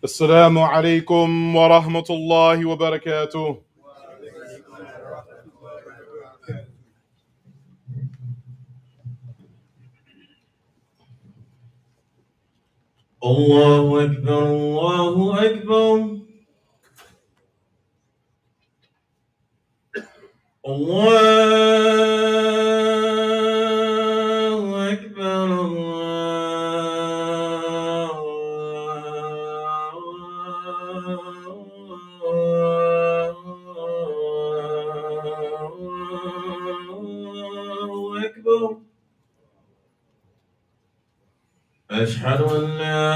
السلام عليكم ورحمة الله وبركاته. الله أكبر الله أكبر الله أكبر الله أكبر. أشهد أن لا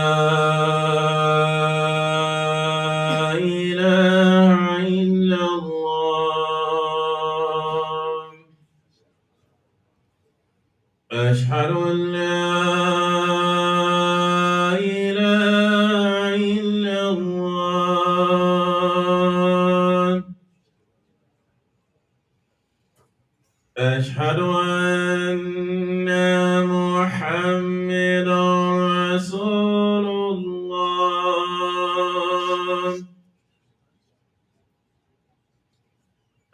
إله إلا الله. أشهد أن لا إله إلا الله. أشهد أن محمدا رسول الله.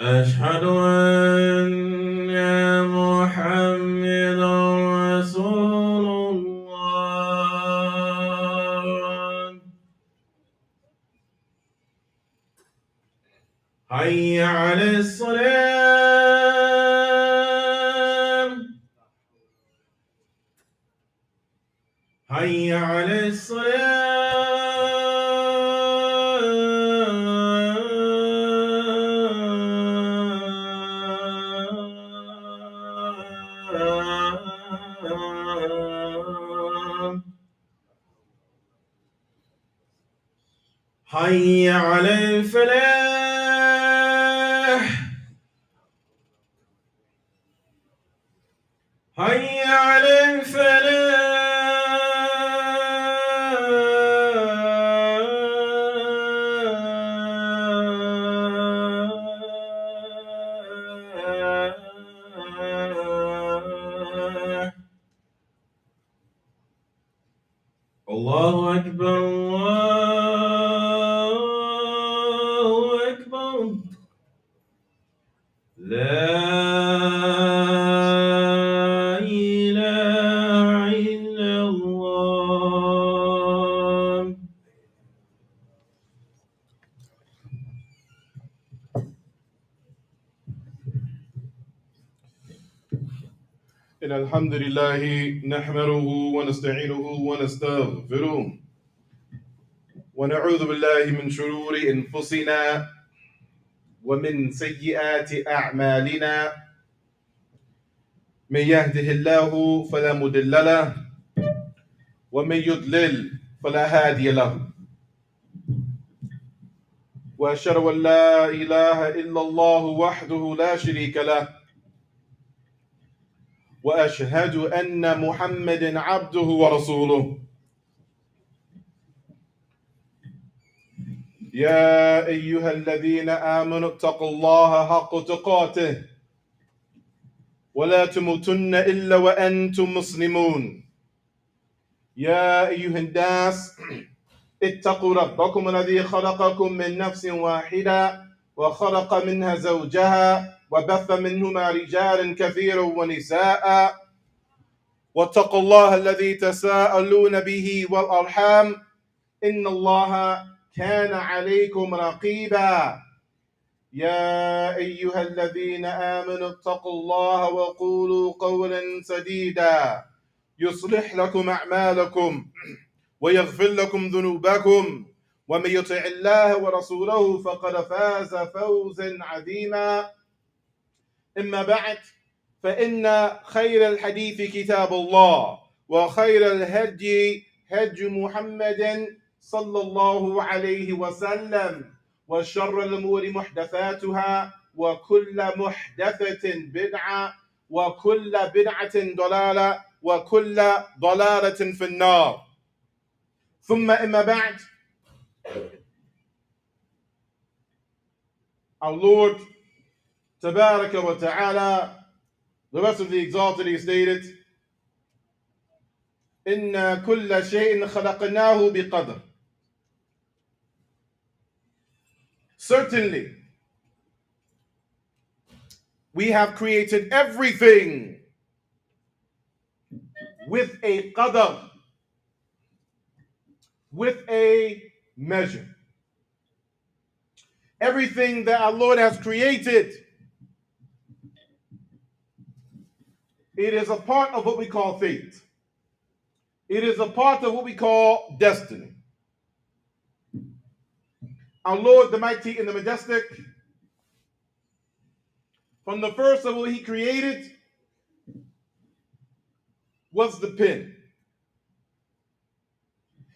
أشهد أن محمدا رسول الله. حي على الصلاة. حي على الصلاة. حي على الفلاح. حي على الفلاح. الله أكبر الله أكبر. لا إله إلا الله. إن الحمد لله نحمده ونستعينه ونستغفره ونعوذ بالله من شرور أنفسنا ومن سيئات أعمالنا. من يهده الله فلا مضل له ومن يضلل فلا هادي له. وأشهد أن لا إله إلا الله وحده لا شريك له، وأشهد أن محمدا عبده ورسوله. يا أيها الذين آمنوا اتقوا الله حق تقاته ولا تموتن إلا وأنتم مسلمون. يا أيها الناس اتقوا ربكم الذي خلقكم من نفس واحدة وخلق منها زوجها وبث منهما رجالا كثيرا ونساء، واتقوا الله الذي تساءلون به والأرحام إن الله كان عليكم رقيبا. يا أيها الذين آمنوا اتقوا الله وقولوا قولا سديدا يصلح لكم أعمالكم ويغفر لكم ذنوبكم، ومن يطع الله ورسوله فقد فاز فوزا عظيما. أما بعد، فإن خير الحديث كتاب الله، وخير الهدي هدي محمد صلى الله عليه وسلم، وشر الأمور محدثاتها، وكل محدثة بدعة، وكل بدعة ضلالة، وكل ضلالة في النار. ثم أما بعد, our Lord Tabaraka wa Ta'ala, the rest of the exalted, he stated, إِنَّ كُلَّ شَيْءٍ خَلَقْنَاهُ بِقَدْرٍ. Certainly, we have created everything with a qadr, with a measure. Everything that our Lord has created, it is a part of what we call fate. It is a part of what we call destiny. Our Lord, the mighty and the majestic, from the first of what he created was the pen.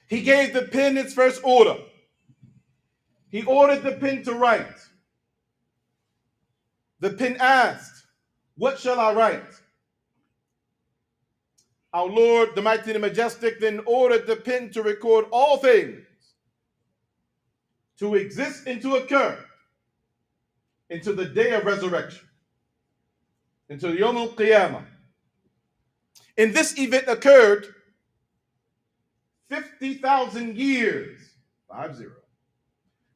He gave the pen its first order. He ordered the pen to write. The pen asked, "What shall I write?" Our Lord, the mighty and the majestic, then ordered the pen to record all things, to exist and to occur into the day of resurrection, into Yom al-Qiyamah. And this event occurred 50,000 years, 50,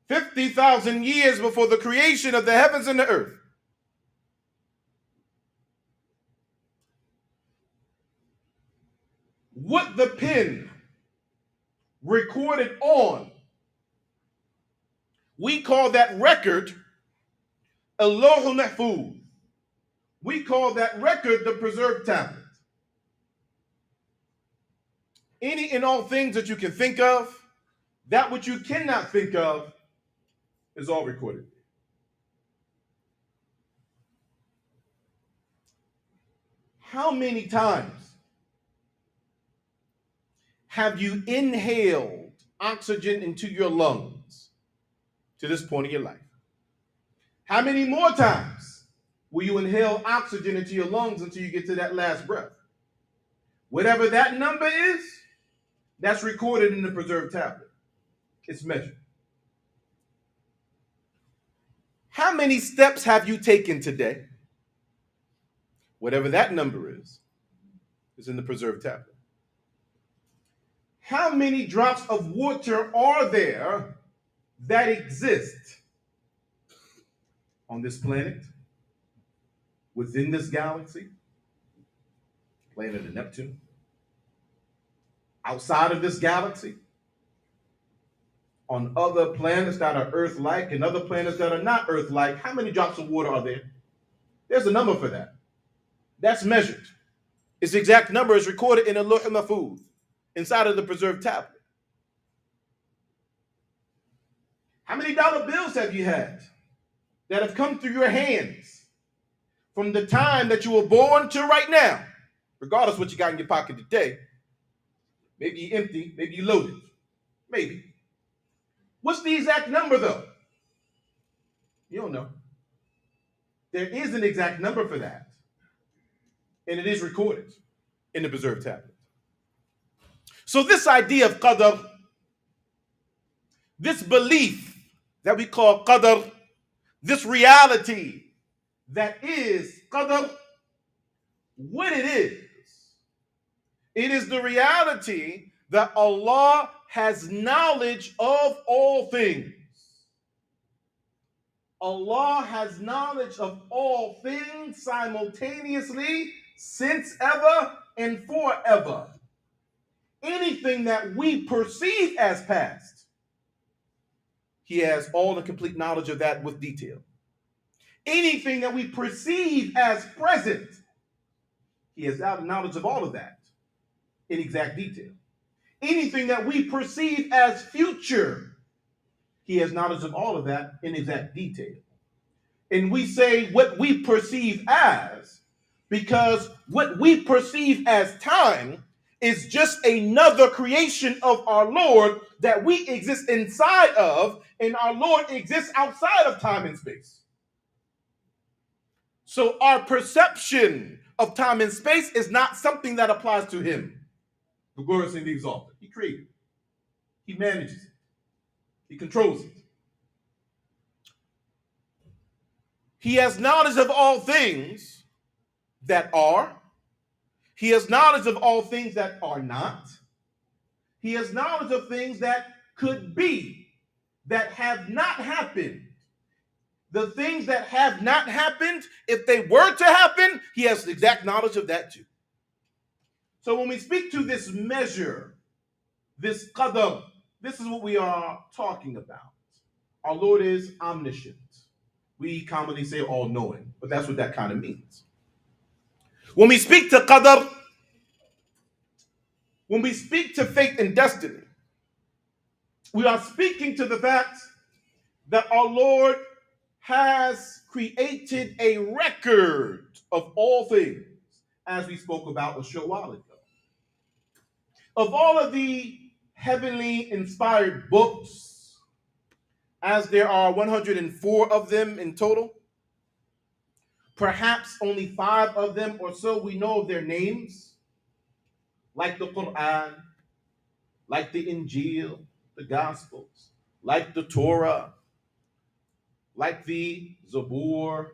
50,000 years before the creation of the heavens and the earth. What the pen recorded on, we call that record Allahul Mahfuz. We call that record the preserved tablet. Any and all things that you can think of, that which you cannot think of, is all recorded. How many times have you inhaled oxygen into your lungs to this point of your life? How many more times will you inhale oxygen into your lungs until you get to that last breath? Whatever that number is, that's recorded in the preserved tablet. It's measured. How many steps have you taken today? Whatever that number is in the preserved tablet. How many drops of water are there that exist on this planet, within this galaxy, planet of Neptune, outside of this galaxy, on other planets that are Earth-like and other planets that are not Earth-like? How many drops of water are there? There's a number for that. That's measured. Its exact number is recorded in a Lawh Mahfuz, inside of the preserved tablet. How many dollar bills have you had that have come through your hands from the time that you were born to right now, regardless of what you got in your pocket today? Maybe you're empty, maybe you're loaded, maybe. What's the exact number though? You don't know. There is an exact number for that, and it is recorded in the preserved tablet. So this idea of Qadr, this belief that we call Qadr, this reality that is Qadr, what it is the reality that Allah has knowledge of all things. Allah has knowledge of all things simultaneously, since ever and forever. Anything that we perceive as past, He has all the complete knowledge of that with detail. Anything that we perceive as present, He has knowledge of all of that in exact detail. Anything that we perceive as future, He has knowledge of all of that in exact detail. And we say what we perceive as, because what we perceive as time is just another creation of our Lord that we exist inside of, and our Lord exists outside of time and space. So our perception of time and space is not something that applies to Him, the glorious and the exalted. He created it. He manages it. He controls it. He has knowledge of all things that are. He has knowledge of all things that are not. He has knowledge of things that could be, that have not happened. The things that have not happened, if they were to happen, he has the exact knowledge of that too. So when we speak to this measure, this qadr, this is what we are talking about. Our Lord is omniscient. We commonly say all-knowing, but that's what that kind of means. When we speak to qadr, when we speak to fate and destiny, we are speaking to the fact that our Lord has created a record of all things, as we spoke about a short while ago. Of all of the heavenly inspired books, as there are 104 of them in total, perhaps only 5 of them or so we know of their names, like the Quran, like the Injil, the Gospels, like the Torah, like the Zabur,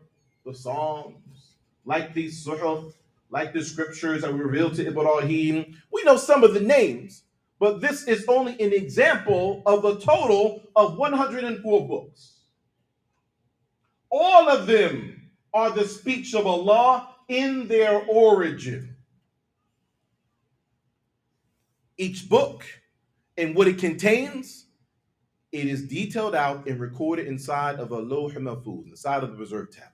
the Psalms, like the Suhuf, like the scriptures that were revealed to Ibrahim. We know some of the names, but this is only an example of a total of 104 books. All of them are the speech of Allah in their origin. Each book and what it contains, it is detailed out and recorded inside of a lawh mahfuz, inside of the reserved tablet.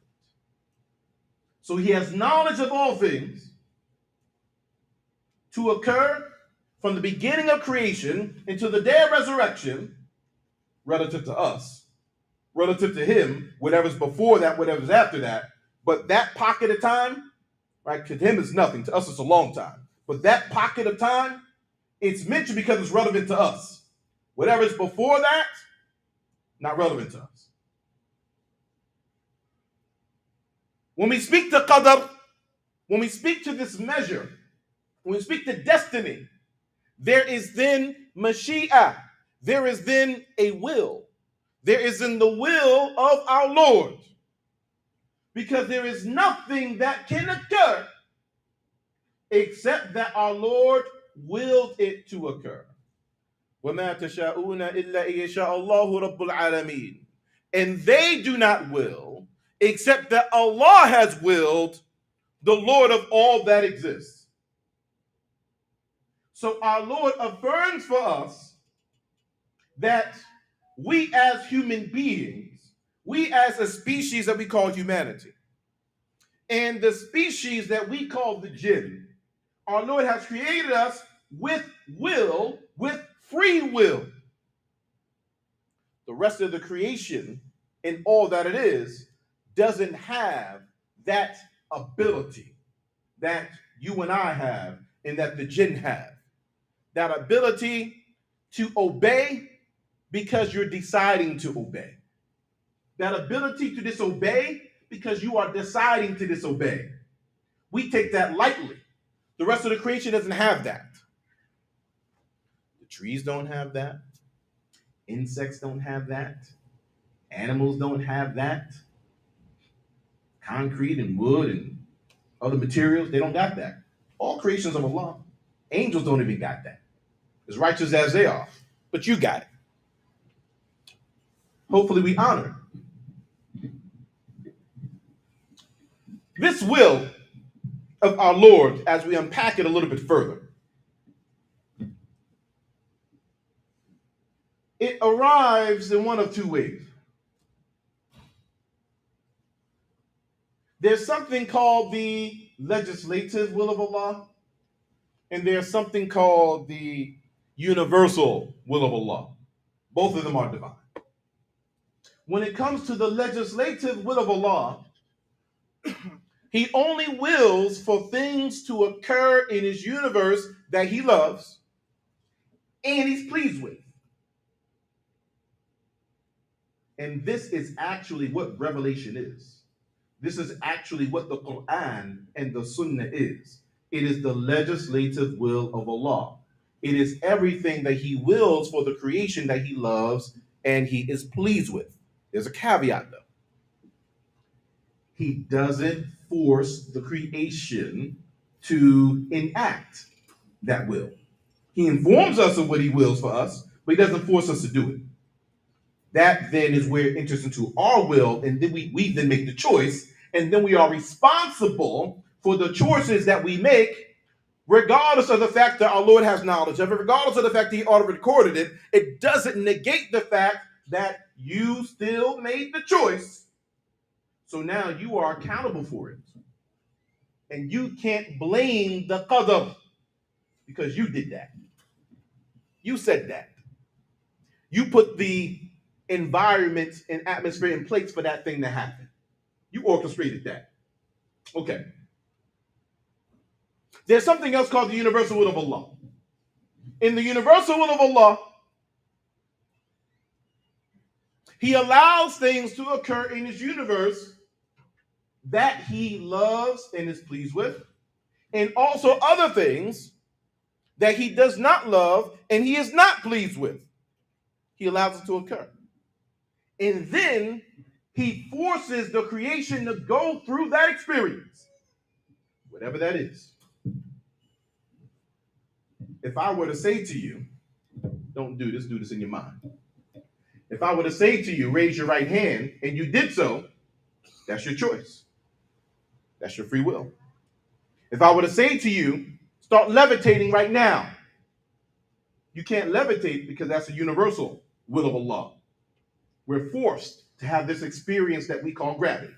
So he has knowledge of all things to occur from the beginning of creation until the day of resurrection, relative to us, relative to him, whatever's before that, whatever's after that. But that pocket of time, right, to him is nothing. To us, it's a long time. But that pocket of time, it's mentioned because it's relevant to us. Whatever's before that, not relevant to us. When we speak to qadr, when we speak to this measure, when we speak to destiny, there is then mashi'ah. There is then a will. There is in the will of our Lord. Because there is nothing that can occur except that our Lord willed it to occur. وَمَا تَشَاءُونَ إِلَّا إِيَشَاءَ اللَّهُ رَبُّ الْعَالَمِينَ. And they do not will, except that Allah has willed, the Lord of all that exists. So our Lord affirms for us that we as human beings, we as a species that we call humanity, and the species that we call the jinn, our Lord has created us with will, with free will. The rest of the creation and all that it is doesn't have that ability that you and I have and that the jinn have. That ability to obey because you're deciding to obey. That ability to disobey because you are deciding to disobey. We take that lightly. The rest of the creation doesn't have that. The trees don't have that. Insects don't have that. Animals don't have that. Concrete and wood and other materials, they don't got that. All creations of Allah. Angels don't even got that. As righteous as they are. But you got it. Hopefully we honor it. This will of our Lord, as we unpack it a little bit further, it arrives in one of two ways. There's something called the legislative will of Allah, and there's something called the universal will of Allah. Both of them are divine. When it comes to the legislative will of Allah, he only wills for things to occur in his universe that he loves and he's pleased with. And this is actually what revelation is. This is actually what the Quran and the Sunnah is. It is the legislative will of Allah. It is everything that he wills for the creation that he loves and he is pleased with. There's a caveat though. He doesn't force the creation to enact that will. He informs us of what he wills for us, but he doesn't force us to do it. That then is where it enters into our will, and then we then make the choice, and then we are responsible for the choices that we make, regardless of the fact that our Lord has knowledge of it, regardless of the fact that He already recorded it. It doesn't negate the fact that you still made the choice. So now you are accountable for it. And you can't blame the Qadr because you did that. You said that. You put the environment and atmosphere in place for that thing to happen. You orchestrated that. Okay. There's something else called the universal will of Allah. In the universal will of Allah, He allows things to occur in His universe that He loves and is pleased with, and also other things that He does not love and He is not pleased with. He allows it to occur. And then He forces the creation to go through that experience, whatever that is. If I were to say to you, don't do this in your mind. If I were to say to you, raise your right hand, and you did so, that's your choice. That's your free will. If I were to say to you, start levitating right now, you can't levitate because that's a universal will of Allah. We're forced to have this experience that we call gravity.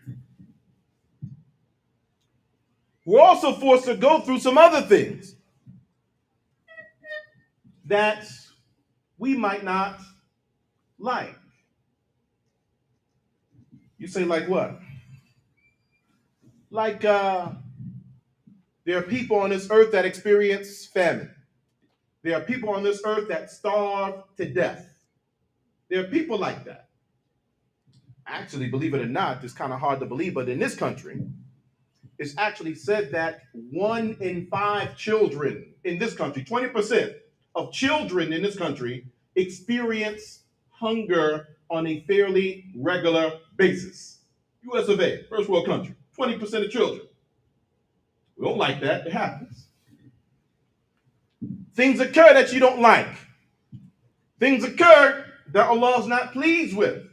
We're also forced to go through some other things that we might not like. You say, like what? Like there are people on this earth that experience famine. There are people on this earth that starve to death. There are people like that. Actually, believe it or not, it's kind of hard to believe, but in this country, it's actually said that 1 in 5 children in this country, 20% of children in this country, experience hunger on a fairly regular basis. US of A, first world country, 20% of children. We don't like that, it happens. Things occur that you don't like. Things occur that Allah's not pleased with.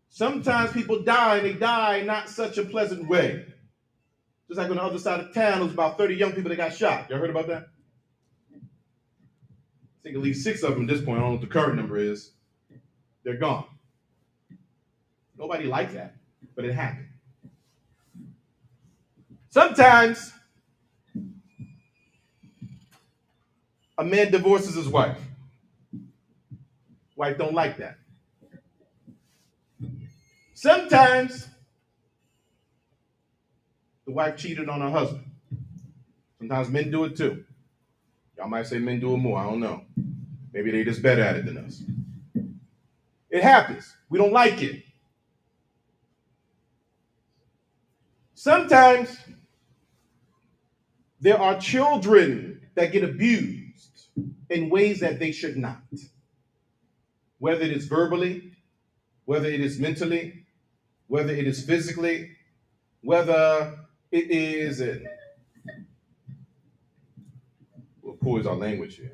Sometimes people die, and they die not such a pleasant way. Just like on the other side of town, there's about 30 young people that got shot. Y'all heard about that? I think at least 6 of them at this point. I don't know what the current number is. They're gone. Nobody likes that, but it happened. Sometimes a man divorces his wife. Wife don't like that. Sometimes the wife cheated on her husband. Sometimes men do it too. Y'all might say men do it more. I don't know. Maybe they just better at it than us. It happens. We don't like it. Sometimes there are children that get abused in ways that they should not. Whether it is verbally, whether it is mentally, whether it is physically, whether it is, we'll poise our language here,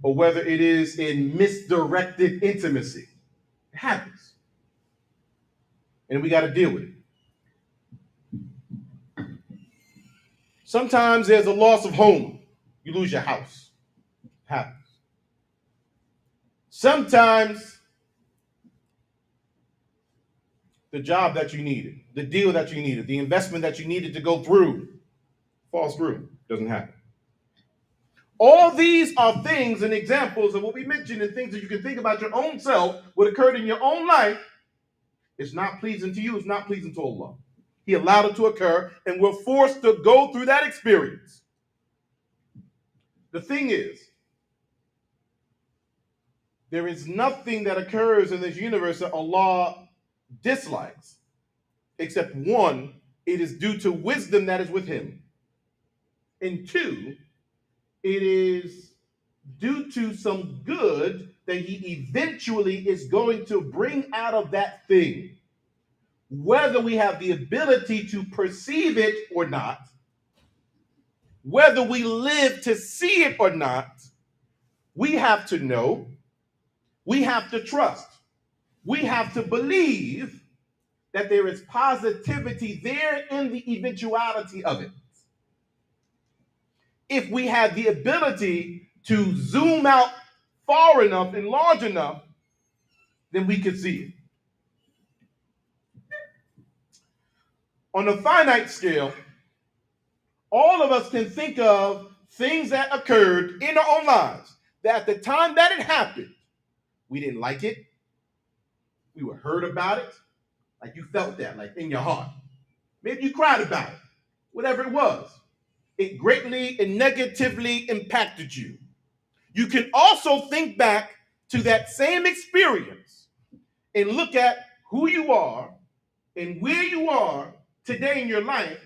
or whether it is in misdirected intimacy. It happens. And we got to deal with it. Sometimes there's a loss of home. You lose your house. It happens. Sometimes the job that you needed, the deal that you needed, the investment that you needed to go through falls through. Doesn't happen. All these are things and examples of what we mentioned and things that you can think about your own self, what occurred in your own life. It's not pleasing to you. It's not pleasing to Allah. He allowed it to occur, and we're forced to go through that experience. The thing is, there is nothing that occurs in this universe that Allah dislikes, except 1, it is due to wisdom that is with Him, and 2, it is due to some good that He eventually is going to bring out of that thing. Whether we have the ability to perceive it or not, whether we live to see it or not, We have to know, we have to trust, we have to believe that there is positivity there in the eventuality of it. If we had the ability to zoom out far enough and large enough, then we could see it. On a finite scale, all of us can think of things that occurred in our own lives that at the time that it happened, we didn't like it. We were hurt about it. Like you felt that, like in your heart. Maybe you cried about it. Whatever it was. It greatly and negatively impacted you. You can also think back to that same experience and look at who you are and where you are today in your life,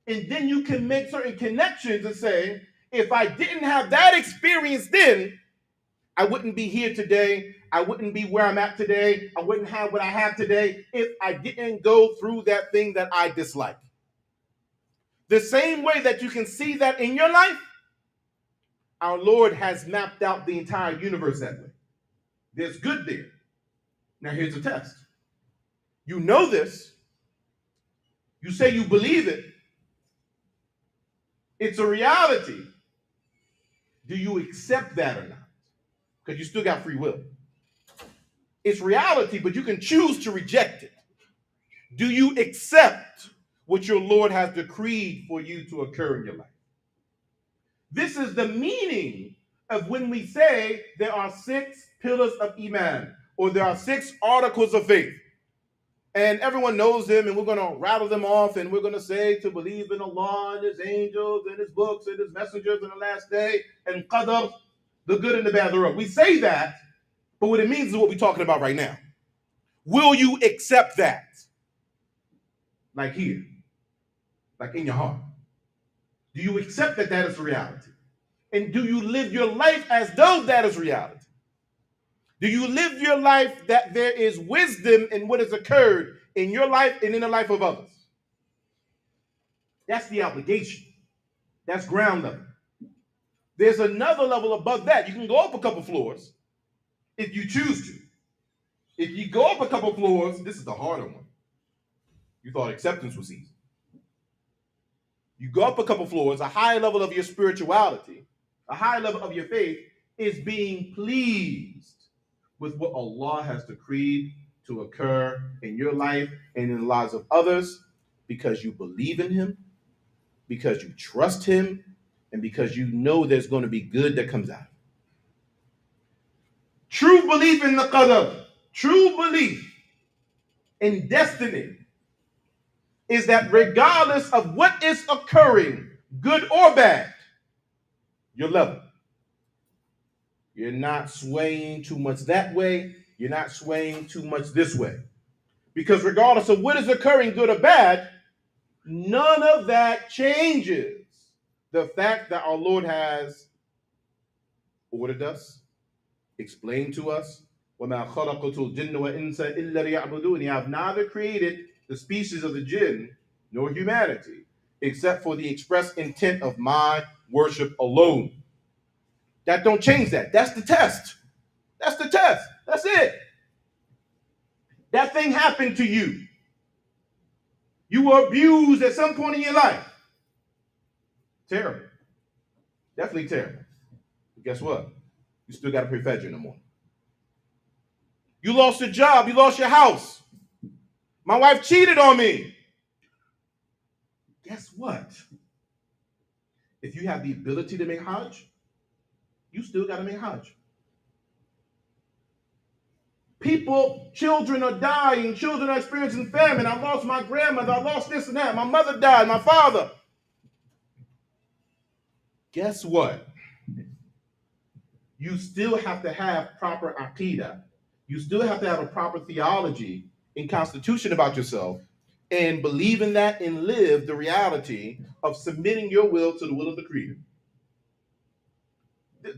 and then you can make certain connections and say, if I didn't have that experience then, I wouldn't be here today. I wouldn't be where I'm at today. I wouldn't have what I have today if I didn't go through that thing that I dislike. The same way that you can see that in your life, our Lord has mapped out the entire universe that way. There's good there. Now here's the test. You know this. You say you believe it. It's a reality. Do you accept that or not? Because you still got free will. It's reality, but you can choose to reject it. Do you accept what your Lord has decreed for you to occur in your life? This is the meaning of when we say there are 6 pillars of Iman, or there are 6 articles of faith. And everyone knows them, and we're going to rattle them off, and we're going to say to believe in Allah and His angels and His books and His messengers in the last day, and Qadr, the good and the bad thereof. We say that, but what it means is what we're talking about right now. Will you accept that? Like here, like in your heart. Do you accept that that is reality? And do you live your life as though that is reality? Do you live your life that there is wisdom in what has occurred in your life and in the life of others? That's the obligation. That's ground level. There's another level above that. You can go up a couple floors if you choose to. If you go up a couple floors, this is the harder one. You thought acceptance was easy. You go up a couple floors, a higher level of your spirituality, a higher level of your faith is being pleased with what Allah has decreed to occur in your life and in the lives of others, because you believe in Him, because you trust Him, and because you know there's going to be good that comes out. True belief in the Qadr, true belief in destiny, is that regardless of what is occurring, good or bad, you're level. You're not swaying too much that way. You're not swaying too much this way. Because regardless of what is occurring, good or bad, none of that changes the fact that our Lord has ordered us, explained to us, وَمَا خَلَقْتُ الْجِنَّ وَإِنسَ إِلَّا لِيَعْبُدُونِ. I have neither created the species of the jinn nor humanity, except for the express intent of my worship alone. That don't change that. That's the test. That's the test. That's it. That thing happened to you. You were abused at some point in your life. Terrible. Definitely terrible. But guess what? You still got to pray Fajr in the morning. You lost your job. You lost your house. My wife cheated on me. Guess what? If you have the ability to make Hajj, you still got to make Hajj. People, children are dying. Children are experiencing famine. I lost my grandmother. I lost this and that. My mother died. My father. Guess what? You still have to have proper aqidah. You still have to have a proper theology and constitution about yourself, and believe in that and live the reality of submitting your will to the will of the Creator.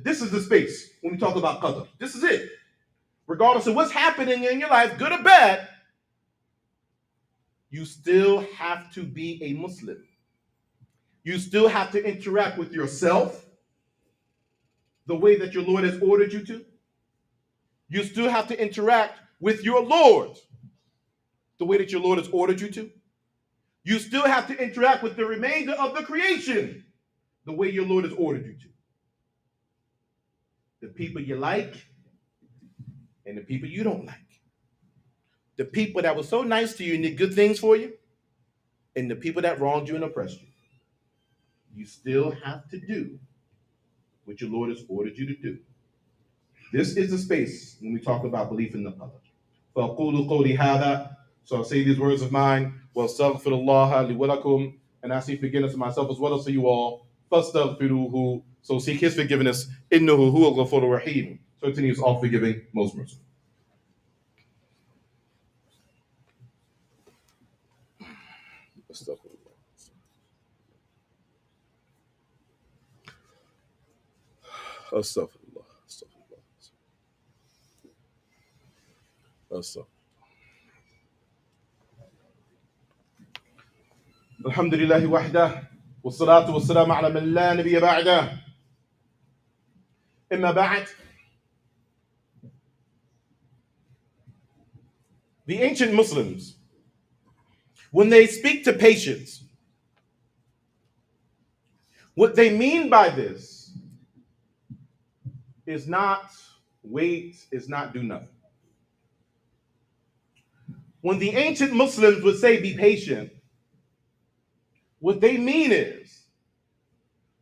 This is the space when we talk about Qadr. This is it. Regardless of what's happening in your life, good or bad, you still have to be a Muslim. You still have to interact with yourself. the way that your Lord has ordered you to. You still have to interact with your Lord the way that your Lord has ordered you to. You still have to interact with the remainder of the creation the way your Lord has ordered you to. The people you like and the people you don't like. The people that were so nice to you and did good things for you, and the people that wronged you and oppressed you. You still have to do what your Lord has ordered you to do. This is the space when we talk about belief in the Qadr. فَأَقُولُ قَوْلِي هَذَا. So I'll say these words of mine. وَأَسْتَغْفِرُ اللَّهَ لِي وَلَكُمْ. And I seek forgiveness of myself as well as for you all. فَاسْتَغْفِرُوهُ. So seek his forgiveness. إِنَّهُ هُوَ الْغَفُورُ الرَّحِيمُ. So he is all forgiving, most merciful. Astaghfirullah. Astaghfirullah. Alhamdulillahi wahdah. والصلاة والسلام على من لا نبي بعده. إما بعد. The ancient Muslims, when they speak to patience, what they mean by this is not wait, is not do nothing. When the ancient Muslims would say be patient, what they mean is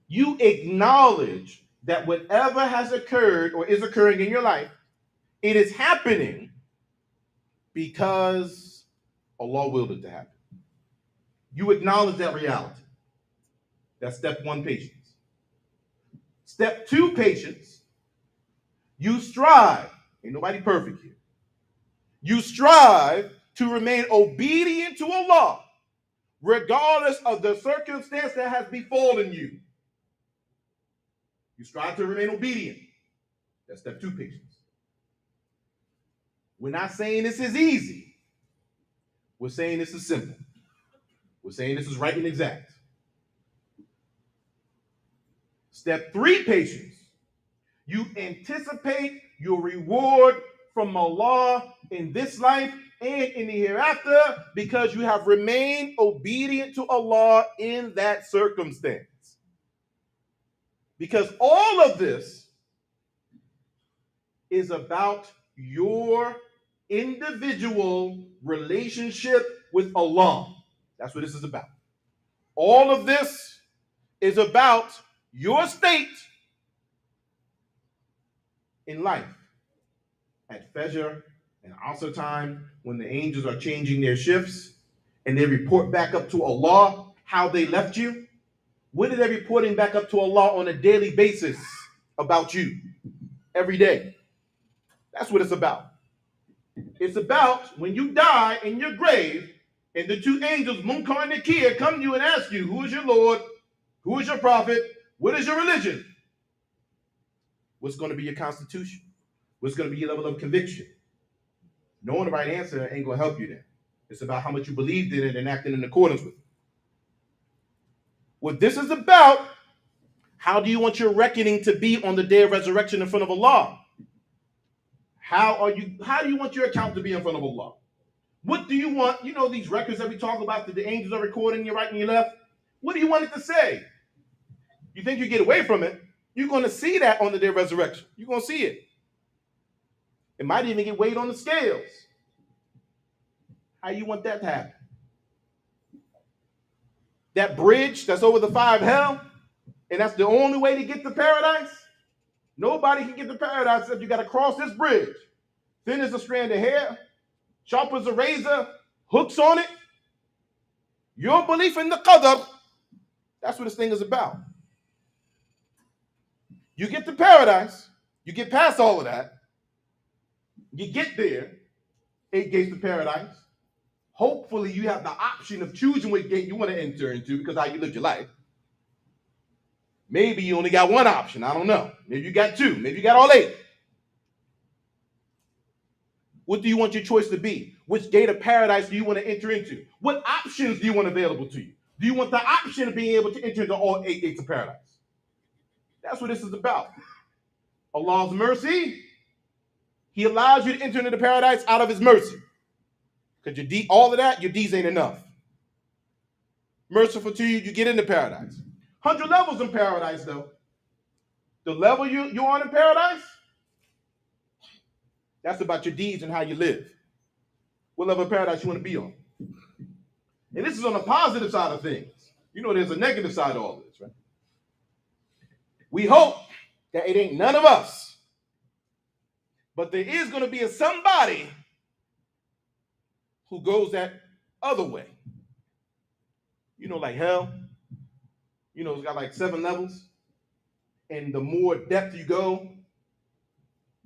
you acknowledge that whatever has occurred or is occurring in your life, it is happening because Allah willed it to happen. You acknowledge that reality. That's step one, patience. Step two, patience. You strive. Ain't nobody perfect here. You strive to remain obedient to Allah, regardless of the circumstance that has befallen you. You strive to remain obedient. That's step two, patience. We're not saying this is easy. We're saying this is simple. We're saying this is right and exact. Step three, patience. You anticipate your reward from Allah in this life and in the hereafter because you have remained obedient to Allah in that circumstance. Because all of this is about your individual relationship with Allah. That's what this is about. All of this is about your state in life. At Fajr and Asr time, when the angels are changing their shifts and they report back up to Allah how they left you, what are they reporting back up to Allah on a daily basis about you? Every day. That's what it's about. It's about when you die in your grave and the two angels, Munkar and Aqil, come to you and ask you, who is your Lord? Who is your prophet? What is your religion? What's going to be your constitution? What's going to be your level of conviction? Knowing the right answer ain't going to help you then. It's about how much you believed in it and acting in accordance with it. What this is about, how do you want your reckoning to be on the day of resurrection in front of Allah? How do you want your account to be in front of Allah? What do you want? You know these records that we talk about that the angels are recording your right and your left? What do you want it to say? You think you get away from it? You're going to see that on the day of resurrection. You're going to see it. It might even get weighed on the scales. How you want that to happen? That bridge that's over the five hell, and that's the only way to get to paradise? Nobody can get to paradise except you got to cross this bridge. Thin as a strand of hair, sharp as a razor, hooks on it. Your belief in the Qadr, that's what this thing is about. You get to paradise, you get past all of that, you get there, 8 gates to paradise. Hopefully you have the option of choosing what gate you want to enter into because of how you live your life. Maybe you only got one option. I don't know. Maybe you got 2. Maybe you got all 8. What do you want your choice to be? Which gate of paradise do you want to enter into? What options do you want available to you? Do you want the option of being able to enter into all 8 gates of paradise? That's what this is about. Allah's mercy, He allows you to enter into the paradise out of His mercy. Because all of that, your deeds ain't enough. Merciful to you, you get into paradise. 100 levels in paradise, though. The level you're on in paradise, that's about your deeds and how you live. What level of paradise you want to be on? And this is on the positive side of things. You know there's a negative side to all this, right? We hope that it ain't none of us. But there is going to be a somebody who goes that other way. You know, like hell. You know, it's got like 7 levels. And the more depth you go,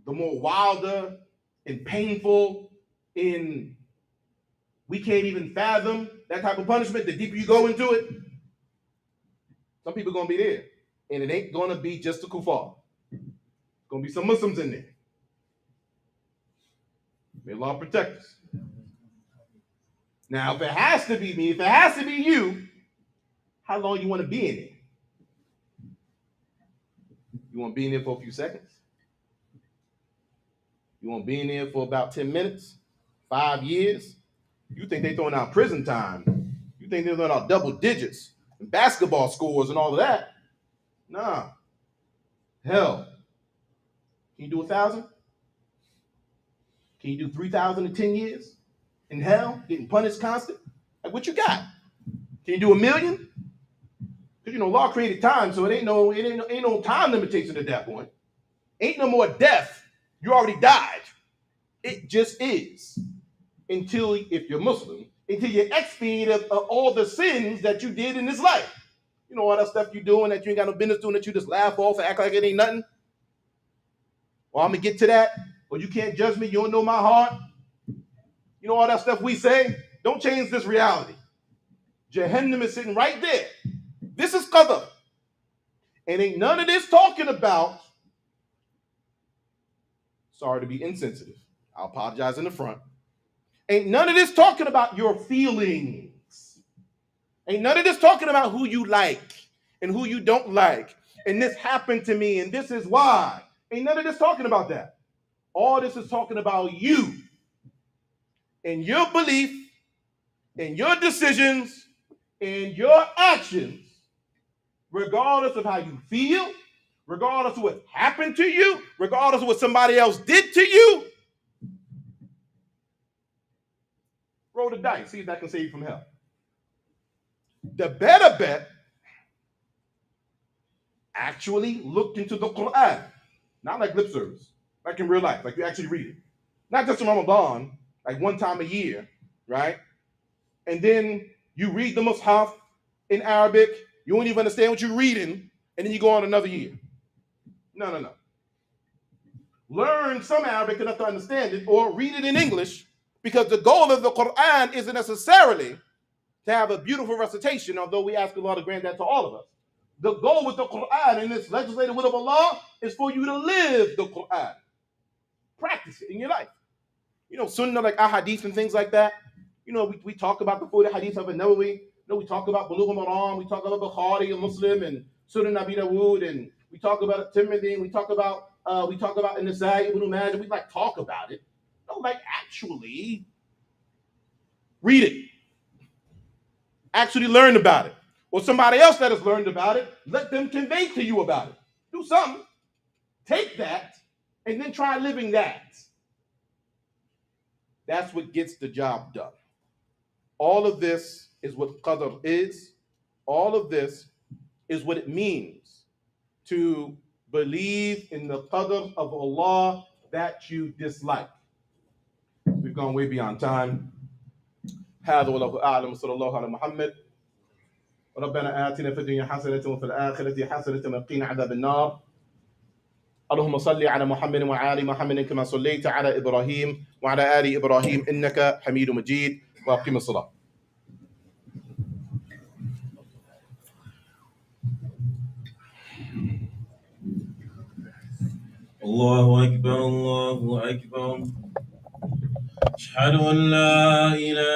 the more wilder and painful and we can't even fathom that type of punishment. The deeper you go into it, some people are going to be there. And it ain't going to be just the kuffar. There's going to be some Muslims in there. May Allah protect us. Now, if it has to be me, if it has to be you, how long you want to be in it? You want to be in there for a few seconds? You want to be in there for about 10 minutes? 5 years? You think they throwing out prison time? You think they're throwing out double digits and basketball scores and all of that? Nah. Hell. Can you do 1,000? Can you do 3,000 in 10 years? In hell, getting punished constant? Like what you got? Can you do 1 million? Because you know, law created time, so it ain't no time limitation at that point. Ain't no more death. You already died. It just is. Until, if you're Muslim, until you expiate of all the sins that you did in this life. You know, all that stuff you doing that you ain't got no business doing that you just laugh off and act like it ain't nothing. Well, I'm going to get to that. Or you can't judge me. You don't know my heart. You know all that stuff we say? Don't change this reality. Jahannam is sitting right there. This is Qadr. And ain't none of this talking about, sorry to be insensitive. I'll apologize in the front. Ain't none of this talking about your feelings. Ain't none of this talking about who you like and who you don't like. And this happened to me and this is why. Ain't none of this talking about that. All this is talking about you and your belief and your decisions and your actions, regardless of how you feel, regardless of what happened to you, regardless of what somebody else did to you. Roll the dice, see if that can save you from hell. The better bet, actually look into the Quran. Not like lip service, like in real life, like you actually read it. Not just in Ramadan, like one time a year, right? And then you read the Mus'haf in Arabic, you don't even understand what you're reading, and then you go on another year. No. Learn some Arabic enough to understand it, or read it in English, because the goal of the Quran isn't necessarily to have a beautiful recitation, although we ask Allah to grant that to all of us. The goal with the Quran and this legislative will of Allah is for you to live the Quran. Practice it in your life. You know, sunnah like ahadith and things like that. You know, we talk about the 40 hadith of Nawawi. You know, we talk about Bulugh al-Maram. We talk about Bukhari and Muslim and Sunan Abi Dawud, and we talk about Tirmidhi. We talk about An-Nasai, Ibn Majah. We like talk about it. No, like actually read it. Actually learn about it. Or somebody else that has learned about it, let them convey to you about it. Do something. Take that and then try living that. That's what gets the job done. All of this is what Qadr is. All of this is what it means to believe in the Qadr of Allah that you dislike. We've gone way beyond time. هذا والله أعلم صلى الله على محمد ربنا آتنا في الدنيا حسنة وفي الآخرة حسنة وقنا عذاب النار اللهم صل على محمد وعلى محمد كما صليت على إبراهيم وعلى آل إبراهيم إنك حميد مجيد وأقم الصلاة. الله أكبر الله أكبر أشهد أن لا إله